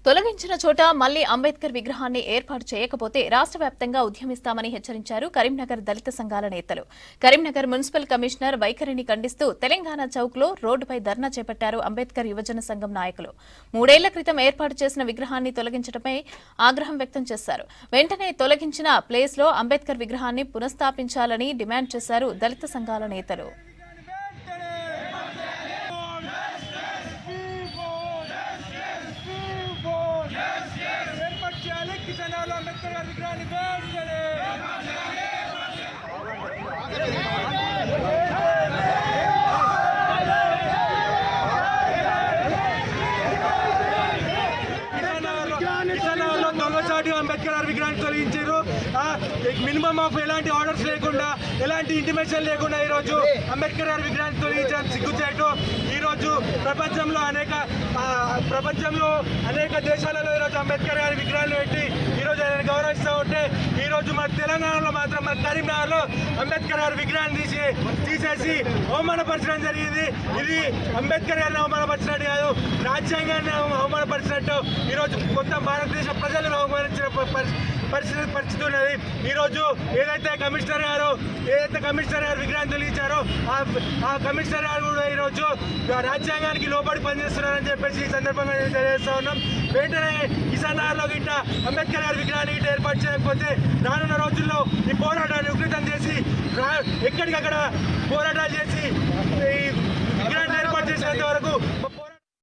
తొలగించిన చోట మళ్లీ అంబేద్కర్ విగ్రహాన్ని ఏర్పాటు చేయకపోతే రాష్ట్ర వ్యాప్తంగా ఉద్యమిస్తామని హెచ్చరించారు కరీంనగర్ దళిత సంఘాల నేతలు. కరీంనగర్ మున్సిపల్ కమిషనర్ వైఖరిని ఖండిస్తూ తెలంగాణ చౌక్లో రోడ్డుపై ధర్నా చేపట్టారు అంబేద్కర్ యువజన సంఘం నాయకులు. 3 ఏళ్ల క్రితం ఏర్పాటు చేసిన విగ్రహాన్ని తొలగించడంపై ఆగ్రహం వ్యక్తం చేశారు. వెంటనే తొలగించిన ప్లేస్లో అంబేద్కర్ విగ్రహాన్ని పునఃస్థాపించాలని డిమాండ్ చేశారు దళిత సంఘాల నేతలు. అంబేద్కర్ విగ్రహాన్ని తొలగించారు. మినిమం ఆఫ్ ఎలాంటి ఆర్డర్స్ లేకుండా, ఎలాంటి ఇంటిమేషన్ లేకుండా ఈరోజు అంబేద్కర్ గారి విగ్రహాన్ని తొలగించడం సిగ్గుచేటు. ఈరోజు ప్రపంచంలో అనేక దేశాలలో ఈరోజు అంబేద్కర్ గారి విగ్రహాలు పెట్టి ఈరోజు ఆయన గౌరవిస్తూ ఉంటే, ఈరోజు మన తెలంగాణలో మాత్రం మన కరీంనగర్లో అంబేద్కర్ గారి విగ్రహాన్ని తీసేసి అవమానపరచడం జరిగింది. ఇది అంబేద్కర్ గారిని అవమానపరిచినట్టు కాదు, రాజ్యాంగాన్ని అవమానపరిచినట్టు ఈరోజు మొత్తం భారతదేశ ప్రజలను అవమానించిన పరిస్థితి ఉన్నది. ఈరోజు ఏదైతే కమిషనర్ గారు విగ్రహం తొలగించారో ఆ కమిషనర్ గారు కూడా ఈరోజు రాజ్యాంగానికి లోబడి పనిచేస్తున్నారని చెప్పేసి ఈ సందర్భంగా తెలియజేస్తా ఉన్నాం. వెంటనే కిసాన్ నగర్లో గిట్ట అంబేద్కర్ గారి విగ్రహాన్ని గిట్ట ఏర్పాటు చేయకపోతే రానున్న రోజుల్లో ఈ పోరాటాన్ని ఉధృతం చేసి ఎక్కడికక్కడ పోరాటాలు చేసి ఈ విగ్రహాన్ని ఏర్పాటు చేసేంత వరకు